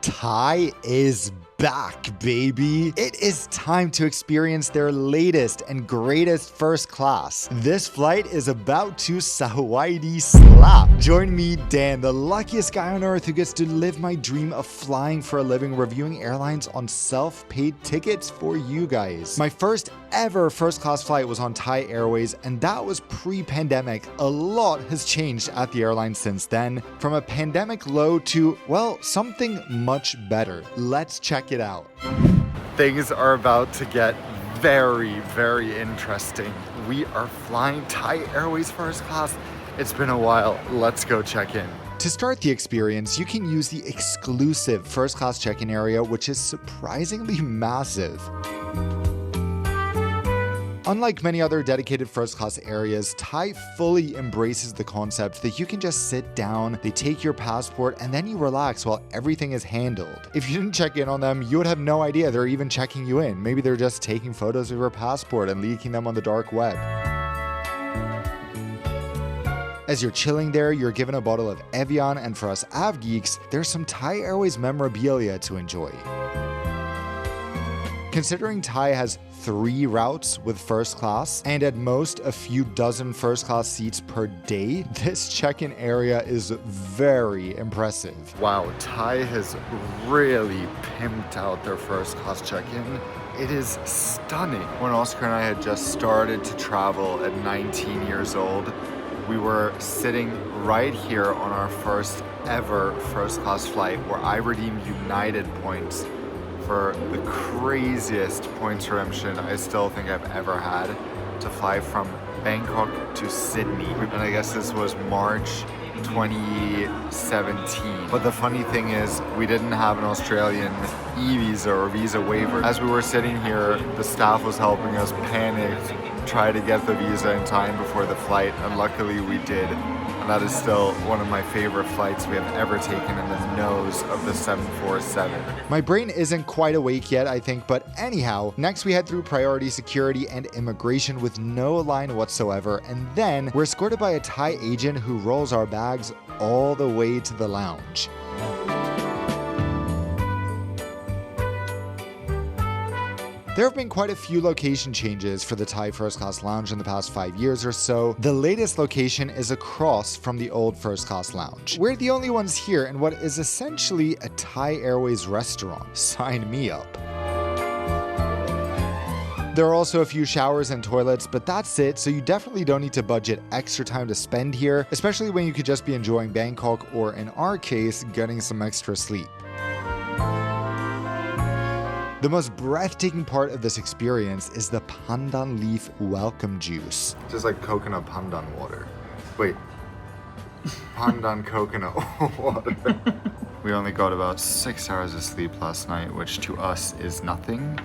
Thai is back, baby. It is time to experience their latest and greatest first class. This flight is about to Sahawaii slap. Join me, Dan, the luckiest guy on earth who gets to live my dream of flying for a living, reviewing airlines on self-paid tickets for you guys. My first ever first class flight was on Thai Airways, and that was pre-pandemic. A lot has changed at the airline since then, from a pandemic low to, well, something much better. Let's check it out. Things are about to get very, very interesting. We are flying Thai Airways first class. It's been a while. Let's go check in. To start the experience, you can use the exclusive first class check-in area, which is surprisingly massive. Unlike many other dedicated first class areas, Thai fully embraces the concept that you can just sit down, they take your passport, and then you relax while everything is handled. If you didn't check in on them, you would have no idea they're even checking you in. Maybe they're just taking photos of your passport and leaking them on the dark web. As you're chilling there, you're given a bottle of Evian, and for us Av geeks, there's some Thai Airways memorabilia to enjoy. Considering Thai has 3 routes with first class and at most a few dozen first class seats per day, this check-in area is very impressive. Wow, Thai has really pimped out their first class check-in. It is stunning. When Oscar and I had just started to travel at 19 years old, we were sitting right here on our first ever first class flight where I redeemed United points for the craziest points redemption I still think I've ever had, to fly from Bangkok to Sydney. And I guess this was March 2017. But the funny thing is, we didn't have an Australian e-visa or visa waiver. As we were sitting here, the staff was helping us panic, try to get the visa in time before the flight, and luckily we did. And that is still one of my favorite flights we have ever taken in the nose of the 747. My brain isn't quite awake yet, I think, but anyhow, next we head through priority security and immigration with no line whatsoever, and then we're escorted by a Thai agent who rolls our bags all the way to the lounge. There have been quite a few location changes for the Thai First Class Lounge in the past 5 years or so. The latest location is across from the old First Class Lounge. We're the only ones here in what is essentially a Thai Airways restaurant. Sign me up. There are also a few showers and toilets, but that's it, so you definitely don't need to budget extra time to spend here, especially when you could just be enjoying Bangkok or, in our case, getting some extra sleep. The most breathtaking part of this experience is the pandan leaf welcome juice. Just like coconut pandan water. Wait, pandan coconut water. We only got about 6 hours of sleep last night, which to us is nothing,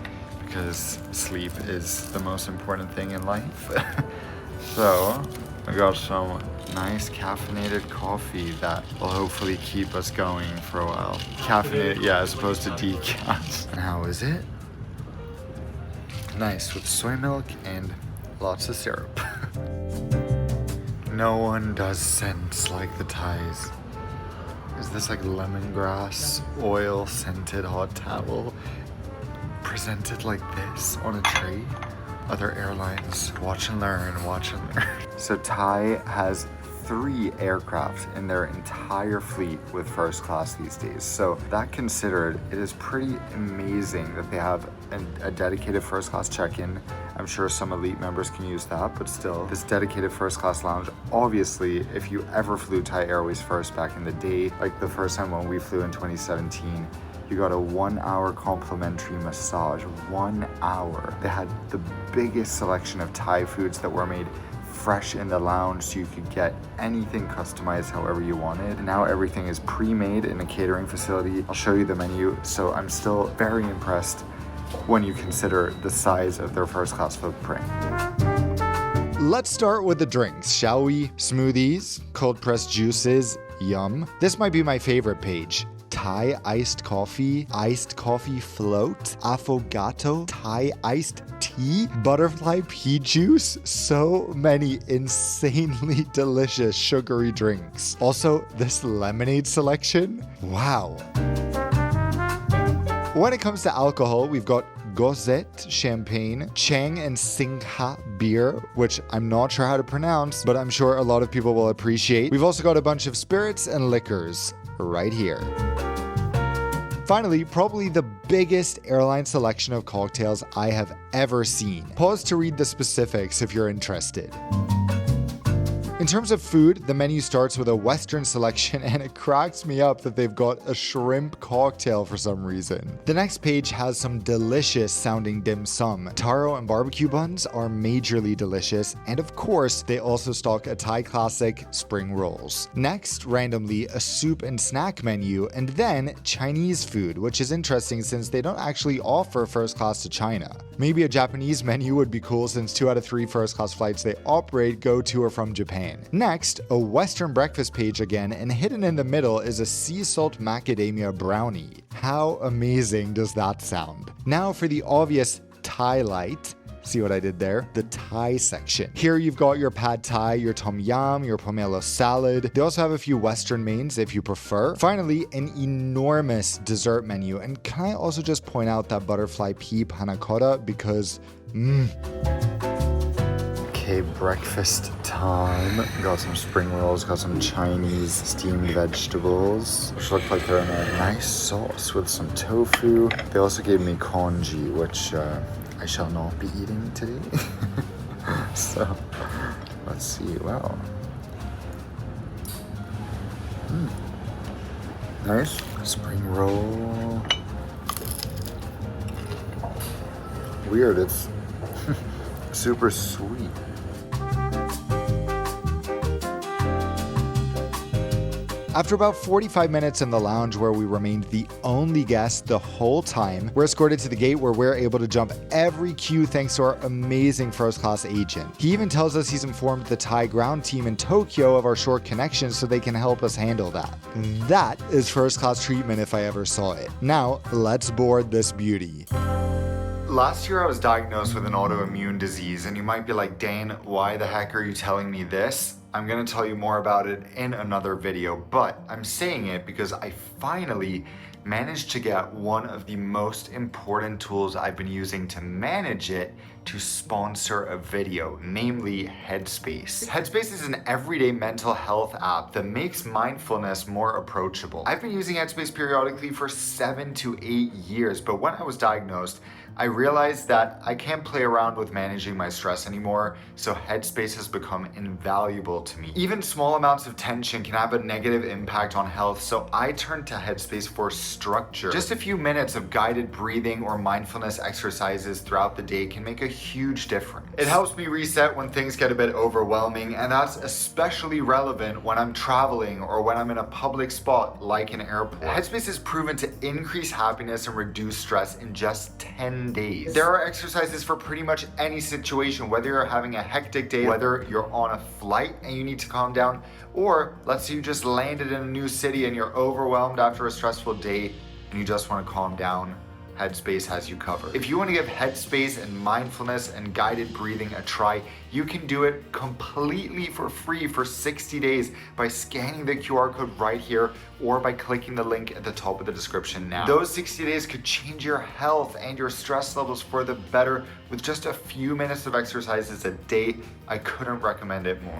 because sleep is the most important thing in life. So, I got some nice caffeinated coffee that will hopefully keep us going for a while. Caffeinated, yeah, as opposed to decaf. And how is it? Nice, with soy milk and lots of syrup. No one does scents like the Thais. Is this like lemongrass, oil scented hot towel presented like this on a tray? Other airlines, watch and learn, watch and learn. So Thai has 3 aircraft in their entire fleet with first class these days. So that considered, it is pretty amazing that they have a dedicated first class check-in. I'm sure some elite members can use that, but still, this dedicated first class lounge, obviously, if you ever flew Thai Airways first back in the day, like the first time when we flew in 2017, you got a 1-hour complimentary massage. 1 hour. They had the biggest selection of Thai foods that were made fresh in the lounge, so you could get anything customized however you wanted. Now everything is pre-made in a catering facility. I'll show you the menu. So I'm still very impressed when you consider the size of their first class footprint. Let's start with the drinks, shall we? Smoothies, cold pressed juices, yum. This might be my favorite page. Thai iced coffee float, affogato, Thai iced tea, butterfly pea juice. So many insanely delicious sugary drinks. Also, this lemonade selection, wow. When it comes to alcohol, we've got Gosset champagne, Chang and Singha beer, which I'm not sure how to pronounce, but I'm sure a lot of people will appreciate. We've also got a bunch of spirits and liquors right here. Finally, probably the biggest airline selection of cocktails I have ever seen. Pause to read the specifics if you're interested. In terms of food, the menu starts with a Western selection, and it cracks me up that they've got a shrimp cocktail for some reason. The next page has some delicious sounding dim sum. Taro and barbecue buns are majorly delicious, and of course, they also stock a Thai classic, spring rolls. Next, randomly, a soup and snack menu, and then Chinese food, which is interesting since they don't actually offer first class to China. Maybe a Japanese menu would be cool since 2 out of 3 first class flights they operate go to or from Japan. Next, a Western breakfast page again, and hidden in the middle is a sea salt macadamia brownie. How amazing does that sound? Now for the obvious Thai light. See what I did there? The Thai section. Here you've got your pad Thai, your tom yum, your pomelo salad. They also have a few Western mains if you prefer. Finally, an enormous dessert menu. And can I also just point out that butterfly pea panna cotta because, Okay, breakfast time. Got some spring rolls, got some Chinese steamed vegetables, which look like they're in a nice sauce with some tofu. They also gave me congee, which I shall not be eating today. So, let's see. Wow. Nice. Spring roll. Weird, it's super sweet. After about 45 minutes in the lounge where we remained the only guest the whole time, we're escorted to the gate where we're able to jump every queue thanks to our amazing first class agent. He even tells us he's informed the Thai ground team in Tokyo of our short connection so they can help us handle that. That is first class treatment if I ever saw it. Now, let's board this beauty. Last year I was diagnosed with an autoimmune disease, and you might be like, Dane, why the heck are you telling me this? I'm gonna tell you more about it in another video, but I'm saying it because I finally managed to get one of the most important tools I've been using to manage it to sponsor a video, namely Headspace. Headspace is an everyday mental health app that makes mindfulness more approachable. I've been using Headspace periodically for 7 to 8 years, but when I was diagnosed, I realized that I can't play around with managing my stress anymore, so Headspace has become invaluable to me. Even small amounts of tension can have a negative impact on health, so I turned to Headspace for structure. Just a few minutes of guided breathing or mindfulness exercises throughout the day can make a huge difference. It helps me reset when things get a bit overwhelming, and that's especially relevant when I'm traveling or when I'm in a public spot like an airport. Headspace is proven to increase happiness and reduce stress in just 10 days. There are exercises for pretty much any situation, whether you're having a hectic day, whether you're on a flight and you need to calm down, or let's say you just landed in a new city and you're overwhelmed after a stressful day and you just want to calm down. Headspace has you covered. If you want to give Headspace and mindfulness and guided breathing a try, you can do it completely for free for 60 days by scanning the QR code right here or by clicking the link at the top of the description now. Those 60 days could change your health and your stress levels for the better with just a few minutes of exercises a day. I couldn't recommend it more.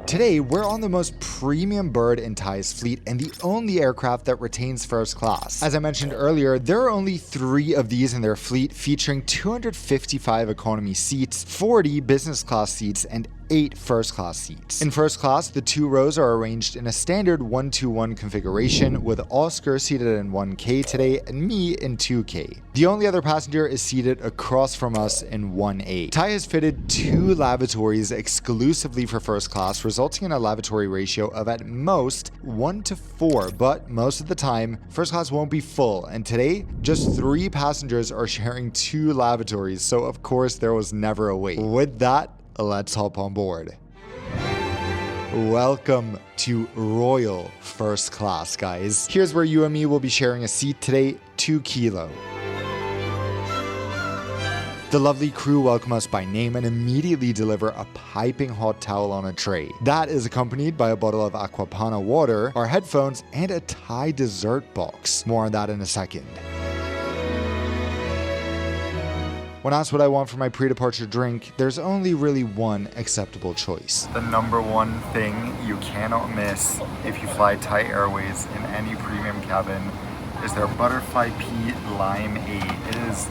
Today, we're on the most premium bird in Thai's fleet and the only aircraft that retains first class. As I mentioned earlier, there are only 3 of these in their fleet, featuring 255 economy seats, 40 business class seats, and 8 first class seats. In first class, the 2 rows are arranged in a standard 1-2-1 configuration, with OSKAR seated in 1K today and me in 2K. The only other passenger is seated across from us in 1A. Thai has fitted 2 lavatories exclusively for first class, resulting in a lavatory ratio of at most 1:4, but most of the time, first class won't be full, and today, just 3 passengers are sharing 2 lavatories, so of course there was never a wait. With that, let's hop on board. Welcome to Royal First Class, guys. Here's where you and me will be sharing a seat today, 2 kilo. The lovely crew welcome us by name and immediately deliver a piping hot towel on a tray. That is accompanied by a bottle of Aquapana water, our headphones, and a Thai dessert box. More on that in a second. When asked what I want for my pre-departure drink, there's only really one acceptable choice. The number one thing you cannot miss if you fly Thai Airways in any premium cabin is their butterfly pea limeade. It is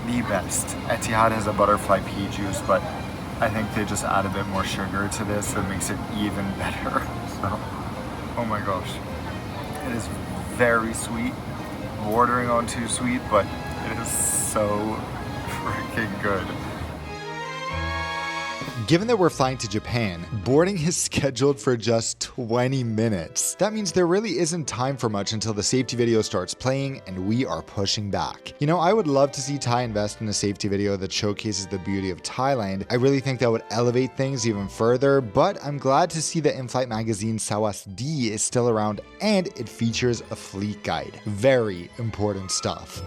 the best. Etihad has a butterfly pea juice, but I think they just add a bit more sugar to this that makes it even better. So, oh my gosh. It is very sweet, bordering on too sweet, but it is so freaking good. Given that we're flying to Japan, boarding is scheduled for just 20 minutes. That means there really isn't time for much until the safety video starts playing and we are pushing back. You know, I would love to see Thai invest in a safety video that showcases the beauty of Thailand. I really think that would elevate things even further, but I'm glad to see the in-flight magazine Sawas D is still around and it features a fleet guide. Very important stuff.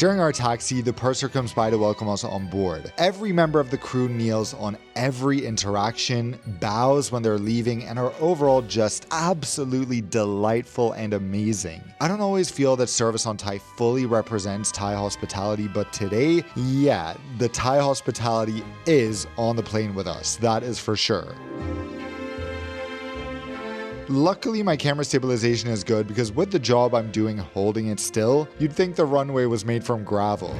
During our taxi, the purser comes by to welcome us on board. Every member of the crew kneels on every interaction, bows when they're leaving, and are overall just absolutely delightful and amazing. I don't always feel that service on Thai fully represents Thai hospitality, but today, yeah, the Thai hospitality is on the plane with us, that is for sure. Luckily, my camera stabilization is good because with the job I'm doing holding it still, you'd think the runway was made from gravel.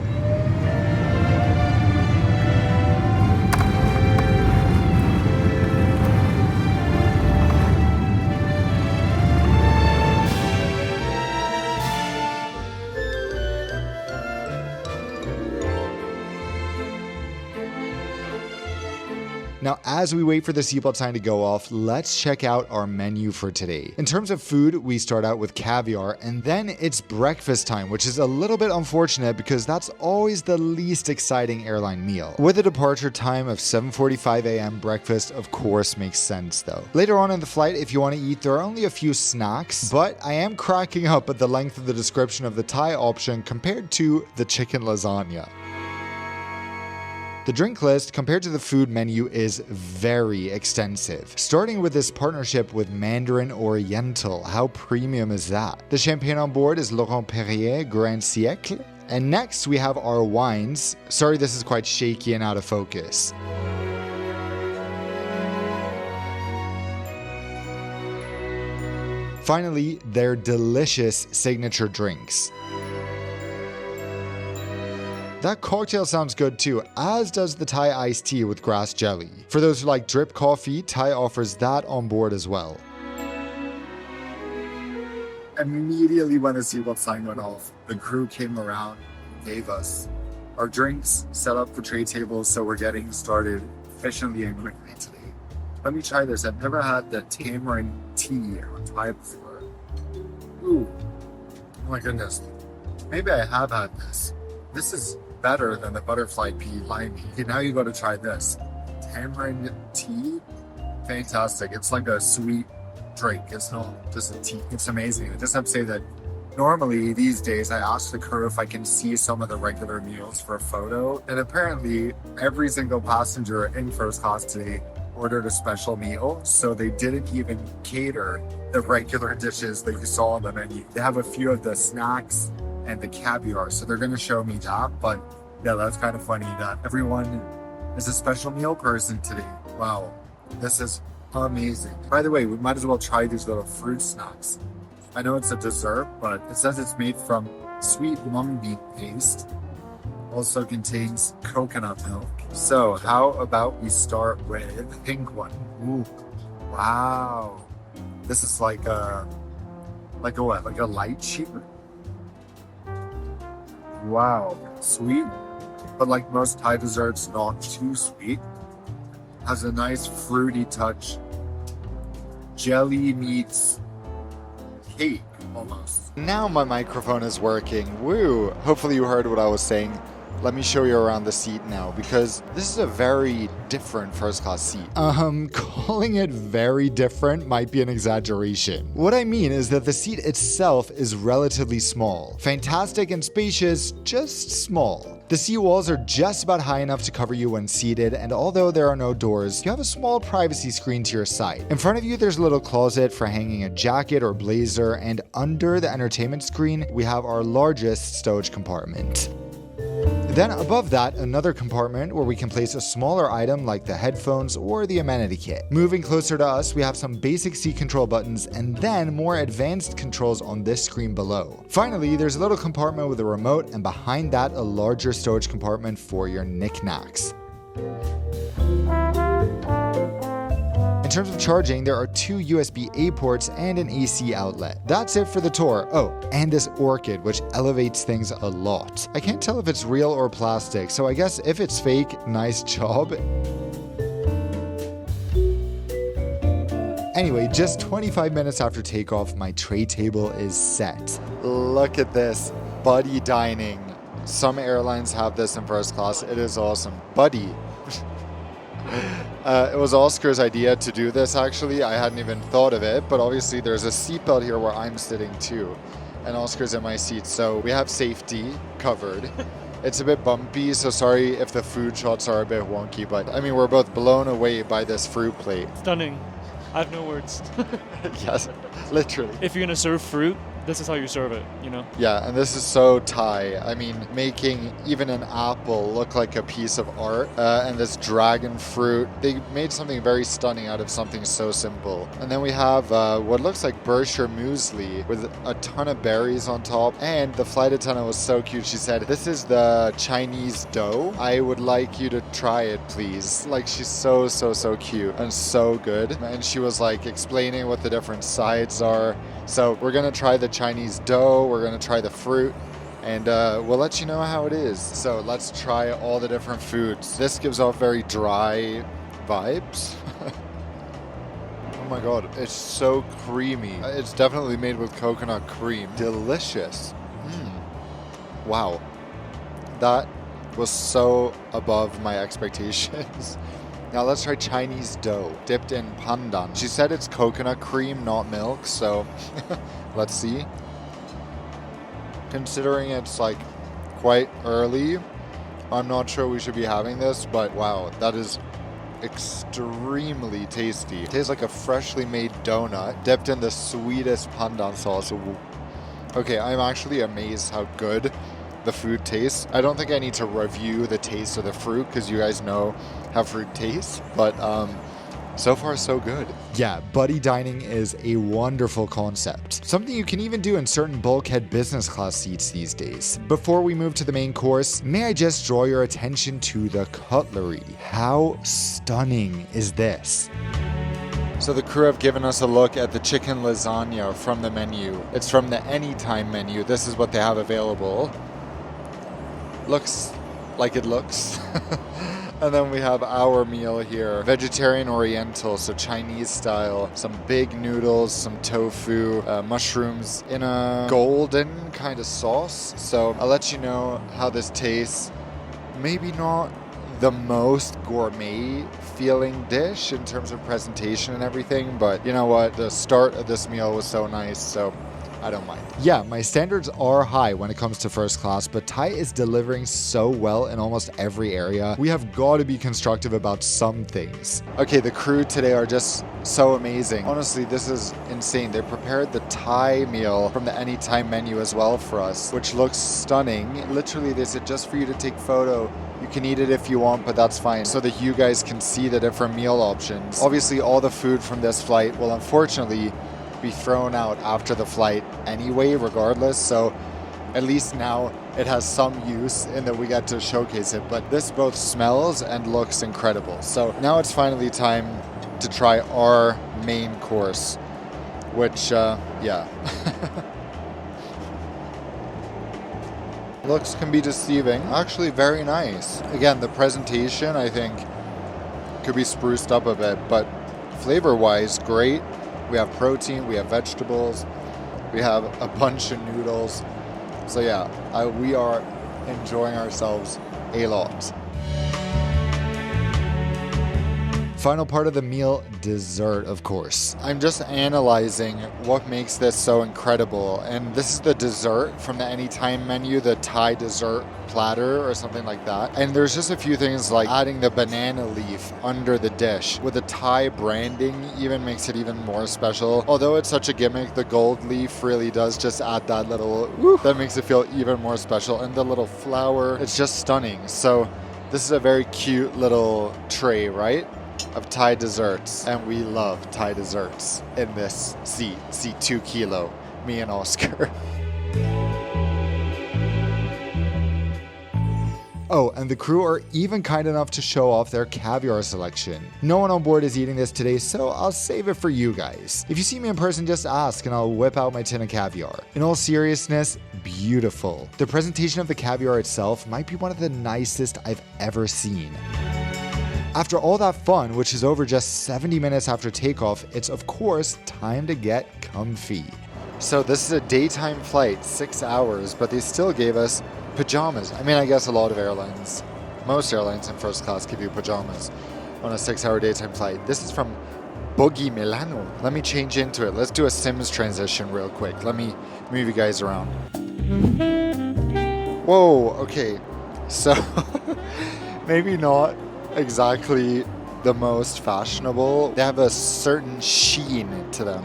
Now, as we wait for the seatbelt sign to go off, let's check out our menu for today. In terms of food, we start out with caviar, and then it's breakfast time, which is a little bit unfortunate because that's always the least exciting airline meal. With a departure time of 7:45 a.m., breakfast of course makes sense though. Later on in the flight, if you want to eat, there are only a few snacks, but I am cracking up at the length of the description of the Thai option compared to the chicken lasagna. The drink list compared to the food menu is very extensive, starting with this partnership with Mandarin Oriental. How premium is that? The champagne on board is Laurent Perrier Grand Siècle. And next we have our wines. Sorry, this is quite shaky and out of focus. Finally, their delicious signature drinks. That cocktail sounds good too, as does the Thai iced tea with grass jelly. For those who like drip coffee, Thai offers that on board as well. Immediately when the seatbelt sign went off, the crew came around and gave us our drinks, set up the tray tables, so we're getting started efficiently and quickly today. Let me try this. I've never had the tamarind tea on Thai before. Ooh, oh my goodness. Maybe I have had this. This is better than the butterfly pea limey. Okay, now you got to try this. Tamarind tea, fantastic. It's like a sweet drink. It's not just a tea. It's amazing. I just have to say that normally these days I ask the crew if I can see some of the regular meals for a photo. And apparently every single passenger in first class today ordered a special meal. So they didn't even cater the regular dishes that you saw on the menu. They have a few of the snacks and the caviar, so they're going to show me that. But yeah, that's kind of funny that everyone is a special meal person today. Wow, this is amazing. By the way, we might as well try these little fruit snacks. I know it's a dessert, but it says it's made from sweet mung bean paste. Also contains coconut milk. So how about we start with the pink one? Ooh, wow. This is like a what? Like a light sheet? Wow, sweet, but like most Thai desserts, not too sweet. Has a nice fruity touch. Jelly meets cake, almost. Now my microphone is working. Woo! Hopefully you heard what I was saying. let me show you around the seat now, because this is a very different first class seat. Calling it very different might be an exaggeration. What I mean is that the seat itself is relatively small. Fantastic and spacious, just small. The seat walls are just about high enough to cover you when seated, and although there are no doors, you have a small privacy screen to your side. In front of you, there's a little closet for hanging a jacket or blazer, and under the entertainment screen, we have our largest stowage compartment. Then above that, another compartment where we can place a smaller item like the headphones or the amenity kit. Moving closer to us, we have some basic seat control buttons and then more advanced controls on this screen below. Finally, there's a little compartment with a remote, and behind that, a larger storage compartment for your knickknacks. In terms of charging, there are 2 USB-A ports and an AC outlet. That's it for the tour. Oh, and this orchid, which elevates things a lot. I can't tell if it's real or plastic, so I guess if it's fake, nice job. Anyway, just 25 minutes after takeoff, my tray table is set. Look at this, buddy dining. Some airlines have this in first class. It is awesome. Buddy. It was Oscar's idea to do this, actually. I hadn't even thought of it, but obviously there's a seatbelt here where I'm sitting too, and Oscar's in my seat, so we have safety covered. It's a bit bumpy, so sorry if the food shots are a bit wonky, but I mean, we're both blown away by this fruit plate. Stunning. I have no words. Yes, literally. If you're gonna serve fruit, this is how you serve it, you know? Yeah, and this is so Thai. I mean, making even an apple look like a piece of art, and this dragon fruit. They made something very stunning out of something so simple. And then we have what looks like Berkshire muesli with a ton of berries on top. And the flight attendant was so cute. She said, "This is the Chinese dough. I would like you to try it, please." Like, she's so cute and so good. And she was like explaining what the different sides are. So we're gonna try the Chinese dough, we're gonna try the fruit, and we'll let you know how it is. So let's try all the different foods. This gives off very dry vibes. Oh my god, it's so creamy. It's definitely made with coconut cream. Delicious. Wow. That was so above my expectations. Now let's try Chinese dough, dipped in pandan. She said it's coconut cream, not milk, so let's see. Considering it's like quite early, I'm not sure we should be having this, but wow, that is extremely tasty. It tastes like a freshly made donut dipped in the sweetest pandan sauce. Okay, I'm actually amazed how good the food tastes. I don't think I need to review the taste of the fruit because you guys know how fruit tastes, but so far so good. Yeah, buddy dining is a wonderful concept. Something you can even do in certain bulkhead business class seats these days. Before we move to the main course, may I just draw your attention to the cutlery. How stunning is this? So the crew have given us a look at the chicken lasagna from the menu. It's from the anytime menu. This is what they have available. Looks like it looks. And then we have our meal here. Vegetarian oriental, so Chinese style. Some big noodles, some tofu, mushrooms in a golden kind of sauce. So I'll let you know how this tastes. Maybe not the most gourmet feeling dish in terms of presentation and everything, but you know what? The start of this meal was so nice, so I don't mind. Yeah, my standards are high when it comes to first class, but Thai is delivering so well in almost every area. We have got to be constructive about some things. Okay, the crew today are just so amazing. Honestly, this is insane. They prepared the Thai meal from the anytime menu as well for us, which looks stunning. Literally, they said just for you to take photo. You can eat it if you want, but that's fine, so that you guys can see the different meal options. Obviously, all the food from this flight will unfortunately be thrown out after the flight anyway, regardless, so at least now it has some use in that we get to showcase it. But this both smells and looks incredible. So now it's finally time to try our main course, which yeah. Looks can be deceiving. Actually very nice. Again, the presentation I think could be spruced up a bit, but flavor-wise, great. We have protein, we have vegetables, we have a bunch of noodles. So yeah, we are enjoying ourselves a lot. Final part of the meal, dessert, of course. I'm just analyzing what makes this so incredible. And this is the dessert from the Anytime menu, the Thai dessert platter or something like that. And there's just a few things like adding the banana leaf under the dish with the Thai branding even makes it even more special. Although it's such a gimmick, the gold leaf really does just add that little woo, that makes it feel even more special. And the little flower, it's just stunning. So this is a very cute little tray, right? Of Thai desserts, and we love Thai desserts in this seat 2 kilo, me and Oscar. Oh, and the crew are even kind enough to show off their caviar selection. No one on board is eating this today, so I'll save it for you guys. If you see me in person, just ask and I'll whip out my tin of caviar. In all seriousness, beautiful. The presentation of the caviar itself might be one of the nicest I've ever seen. After all that fun, which is over just 70 minutes after takeoff, it's of course time to get comfy. So this is a daytime flight, 6 hours, but they still gave us pajamas. I mean, I guess a lot of airlines, most airlines in first class give you pajamas on a 6-hour daytime flight. This is from Boggi, Milano. Let me change into it. Let's do a Sims transition real quick. Let me move you guys around. Whoa, okay. So maybe not exactly the most fashionable. They have a certain sheen to them.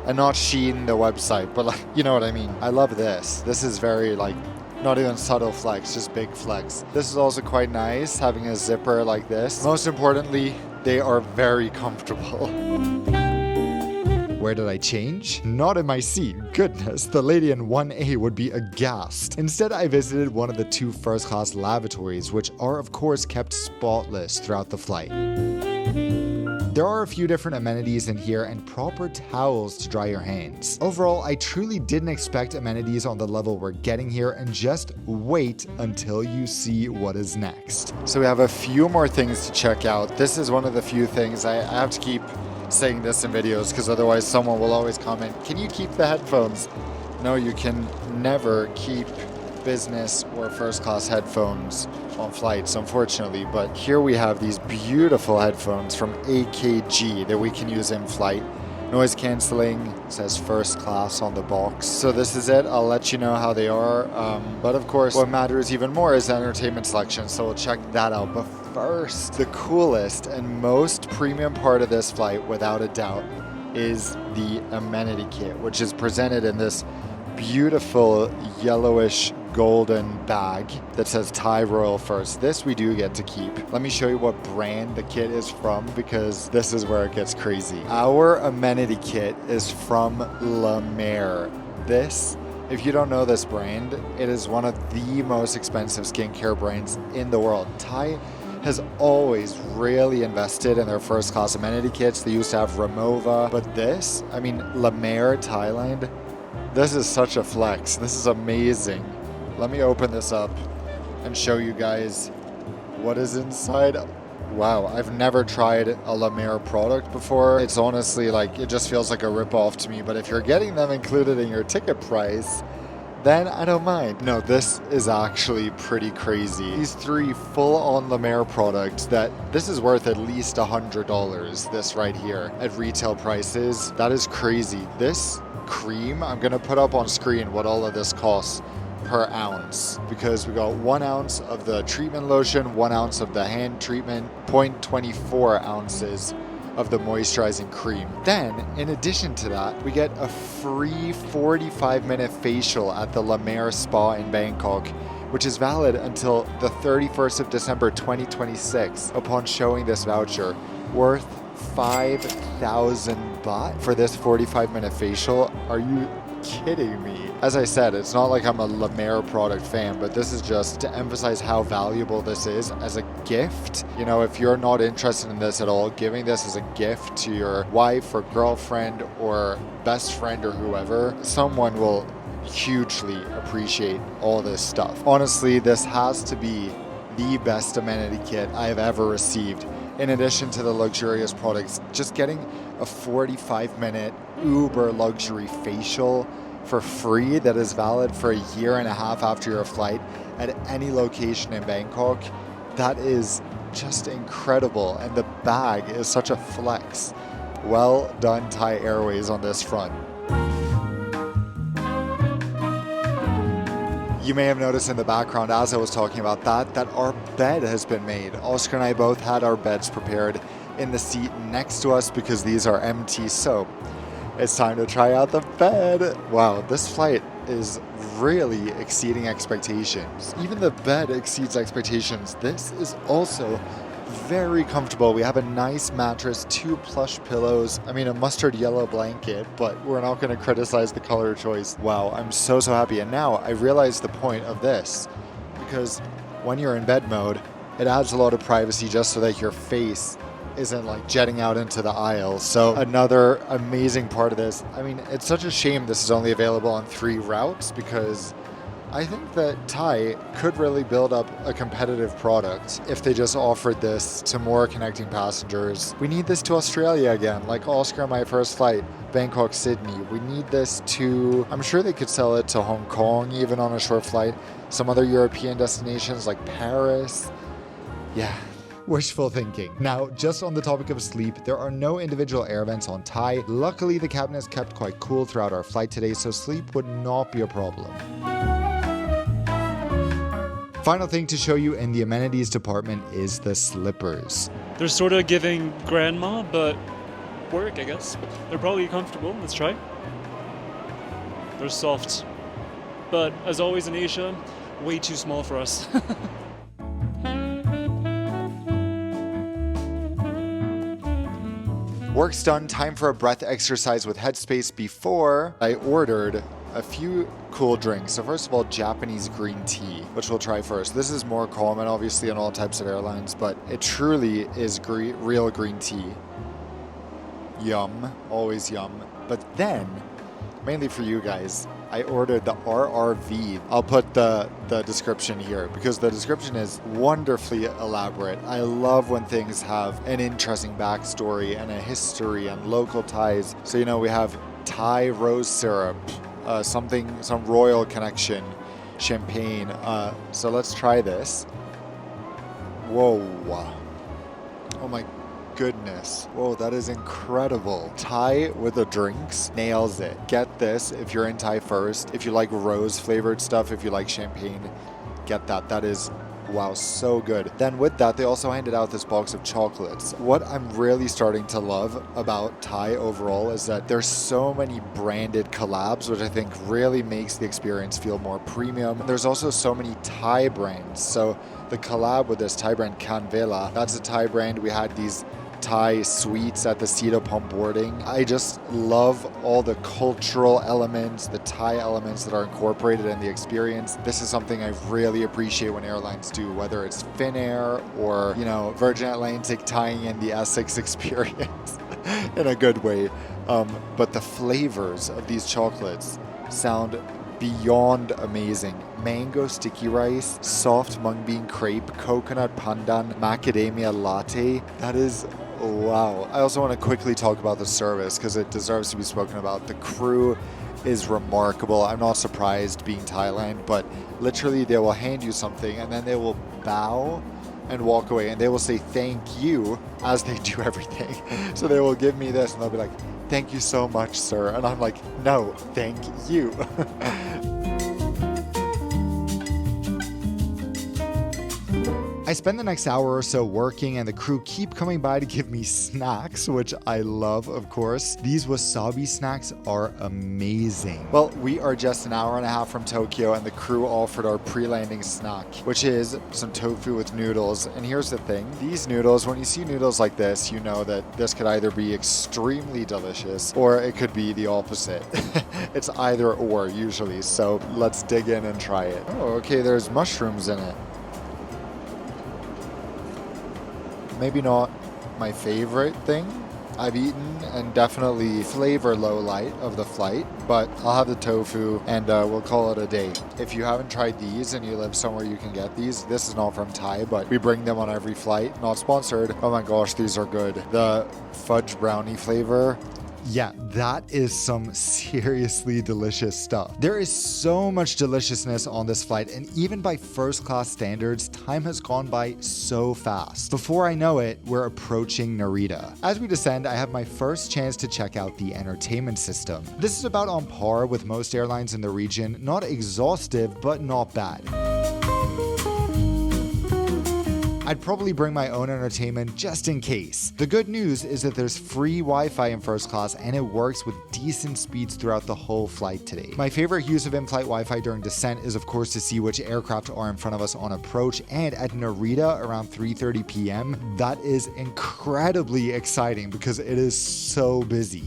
And not Shein, the website, but like, you know what I mean. I love this. This is very like, not even subtle flex, just big flex. This is also quite nice, having a zipper like this. Most importantly, they are very comfortable. Where did I change? Not in my seat. Goodness, the lady in 1A would be aghast. Instead, I visited one of the 2 first-class lavatories, which are of course kept spotless throughout the flight. There are a few different amenities in here and proper towels to dry your hands. Overall, I truly didn't expect amenities on the level we're getting here, and just wait until you see what is next. So we have a few more things to check out. This is one of the few things I have to keep saying this in videos because otherwise someone will always comment, can you keep the headphones? No, you can never keep business or first class headphones on flights, unfortunately. But here we have these beautiful headphones from AKG that we can use in flight. Noise cancelling, it says first class on the box. So this is it. I'll let you know how they are. But of course, what matters even more is the entertainment selection. So we'll check that out. But first, the coolest and most premium part of this flight, without a doubt, is the amenity kit, which is presented in this beautiful yellowish golden bag that says Thai Royal First. This we do get to keep. Let me show you what brand the kit is from, because this is where it gets crazy. Our amenity kit is from La Mer. This, if you don't know this brand, it is one of the most expensive skincare brands in the world. Thai has always really invested in their first class amenity kits. They used to have Ramova, but this, I mean, La Mer, Thailand, this is such a flex. This is amazing. Let me open this up and show you guys what is inside. Wow, I've never tried a La Mer product before. It's honestly like, it just feels like a ripoff to me, but if you're getting them included in your ticket price, then I don't mind. No, this is actually pretty crazy. These 3 full-on La Mer products this is worth at least $100, this right here, at retail prices. That is crazy. This cream, I'm gonna put up on screen what all of this costs per ounce, because we got 1 ounce of the treatment lotion, 1 ounce of the hand treatment, 0.24 ounces of the moisturizing cream. Then, in addition to that, we get a free 45-minute facial at the La Mer Spa in Bangkok, which is valid until the 31st of December 2026 upon showing this voucher, worth 5,000 baht for this 45-minute facial. Are you kidding me? As I said, it's not like I'm a La Mer product fan, but this is just to emphasize how valuable this is as a gift. You know, if you're not interested in this at all, giving this as a gift to your wife or girlfriend or best friend or whoever, someone will hugely appreciate all this stuff. Honestly, this has to be the best amenity kit I've ever received. In addition to the luxurious products, just getting a 45-minute uber luxury facial for free that is valid for a year and a half after your flight at any location in Bangkok. That is just incredible, and the bag is such a flex. Well done, Thai Airways, on this front. You may have noticed in the background as I was talking about that our bed has been made. Oscar and I both had our beds prepared in the seat next to us because these are empty, so it's time to try out the bed. Wow, this flight is really exceeding expectations. Even the bed exceeds expectations. This is also very comfortable. We have a nice mattress, 2 plush pillows, I mean a mustard yellow blanket, but we're not going to criticize the color choice. Wow, I'm so happy. And now I realize the point of this, because when you're in bed mode, it adds a lot of privacy just so that your face isn't like jetting out into the aisle. So another amazing part of this, I mean, it's such a shame this is only available on 3 routes, because I think that Thai could really build up a competitive product if they just offered this to more connecting passengers. We need this to Australia again, like Oscar, my first flight, Bangkok, Sydney. We need this to, I'm sure they could sell it to Hong Kong even on a short flight, some other European destinations like Paris. Yeah. Wishful thinking. Now, just on the topic of sleep, there are no individual air vents on Thai. Luckily, the cabin is kept quite cool throughout our flight today, so sleep would not be a problem. Final thing to show you in the amenities department is the slippers. They're sort of giving grandma, but work, I guess. They're probably comfortable. Let's try. They're soft. But as always in Asia, way too small for us. Work's done, time for a breath exercise with Headspace before I ordered a few cool drinks. So first of all, Japanese green tea, which we'll try first. This is more common, obviously, on all types of airlines, but it truly is real green tea. Yum, always yum. But then, mainly for you guys, I ordered the RRV. I'll put the description here because the description is wonderfully elaborate. I love when things have an interesting backstory and a history and local ties. So, you know, we have Thai rose syrup, some royal connection, champagne. So let's try this. Whoa. Oh my goodness. Whoa, that is incredible. Thai with the drinks nails it. Get this if you're in Thai first. If you like rose flavored stuff, if you like champagne, get that. That is, wow, so good. Then with that, they also handed out this box of chocolates. What I'm really starting to love about Thai overall is that there's so many branded collabs, which I think really makes the experience feel more premium. There's also so many Thai brands. So the collab with this Thai brand Thai-Vela, that's a Thai brand. We had these Thai sweets at the Sita pump boarding. I just love all the cultural elements, the Thai elements that are incorporated in the experience. This is something I really appreciate when airlines do, whether it's Finnair or, you know, Virgin Atlantic tying in the Essex experience in a good way. But the flavors of these chocolates sound beyond amazing. Mango sticky rice, soft mung bean crepe, coconut pandan, macadamia latte. That is wow. I also want to quickly talk about the service because it deserves to be spoken about. The crew is remarkable. I'm not surprised being Thailand, but literally they will hand you something and then they will bow and walk away and they will say thank you as they do everything. So they will give me this and they'll be like, thank you so much, sir. And I'm like, no, thank you. I spend the next hour or so working and the crew keep coming by to give me snacks, which I love, of course. These wasabi snacks are amazing. Well, we are just an hour and a half from Tokyo and the crew offered our pre-landing snack, which is some tofu with noodles. And here's the thing, these noodles, when you see noodles like this, you know that this could either be extremely delicious or it could be the opposite. It's either or usually. So let's dig in and try it. Oh, okay, there's mushrooms in it. Maybe not my favorite thing I've eaten and definitely flavor low light of the flight, but I'll have the tofu and we'll call it a day. If you haven't tried these and you live somewhere you can get these, this is not from Thai, but we bring them on every flight. Not sponsored. Oh my gosh, these are good. The fudge brownie flavor, Yeah, that is some seriously delicious stuff. There is so much deliciousness on this flight, and even by first class standards, time has gone by so fast. Before I know it, we're approaching Narita. As we descend, I have my first chance to check out the entertainment system. This is about on par with most airlines in the region, not exhaustive, but not bad. I'd probably bring my own entertainment just in case. The good news is that there's free Wi-Fi in first class and it works with decent speeds throughout the whole flight today. My favorite use of in-flight Wi-Fi during descent is of course to see which aircraft are in front of us on approach, and at Narita around 3:30 p.m. that is incredibly exciting because it is so busy.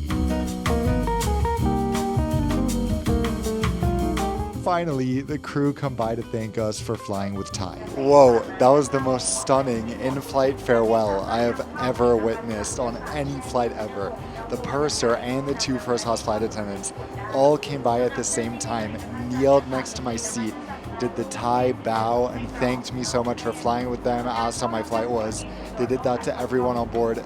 Finally, the crew come by to thank us for flying with Thai. Whoa, that was the most stunning in-flight farewell I have ever witnessed on any flight ever. The purser and the 2 first-class flight attendants all came by at the same time, kneeled next to my seat, did the Thai bow, and thanked me so much for flying with them, asked how my flight was. They did that to everyone on board.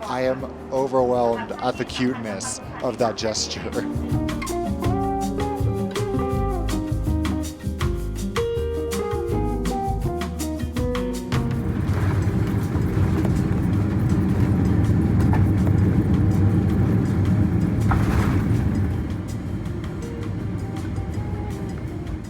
I am overwhelmed at the cuteness of that gesture.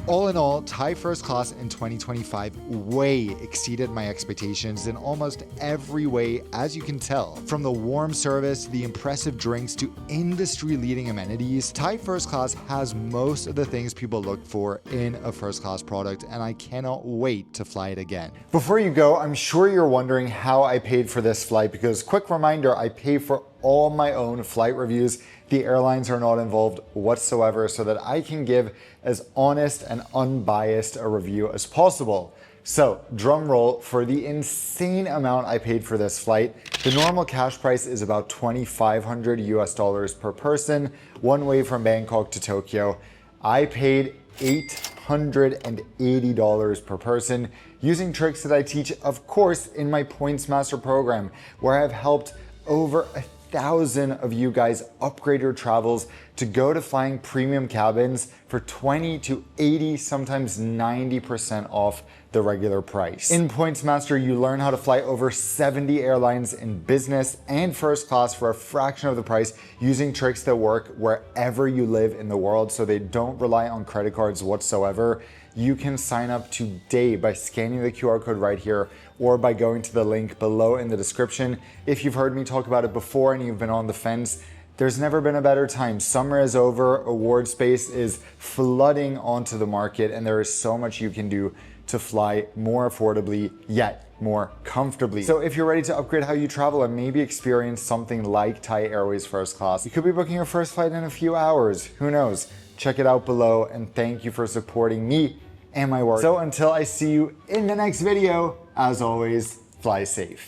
All in all, Thai first class in 2025 way exceeded my expectations in almost every way, as you can tell. From the warm service, the impressive drinks, to industry-leading amenities, Thai first class has most of the things people look for in a first class product, and I cannot wait to fly it again. Before you go, I'm sure you're wondering how I paid for this flight, because quick reminder, I pay for all my own flight reviews. The airlines are not involved whatsoever, so that I can give as honest and unbiased a review as possible. So, drum roll for the insane amount I paid for this flight. The normal cash price is about $2,500 US per person, one way from Bangkok to Tokyo. I paid $880 per person using tricks that I teach, of course, in my Points Master program, where I've helped over 1,000 of you guys upgrade your travels to go to flying premium cabins for 20 to 80, sometimes 90% off the regular price. In Points Master, you learn how to fly over 70 airlines in business and first class for a fraction of the price, using tricks that work wherever you live in the world, so they don't rely on credit cards whatsoever. You can sign up today by scanning the QR code right here, or by going to the link below in the description. If you've heard me talk about it before and you've been on the fence, there's never been a better time. Summer is over, award space is flooding onto the market, and there is so much you can do to fly more affordably, yet more comfortably. So if you're ready to upgrade how you travel and maybe experience something like Thai Airways first class, you could be booking your first flight in a few hours. Who knows? Check it out below, and thank you for supporting me and my work. So until I see you in the next video, as always, fly safe.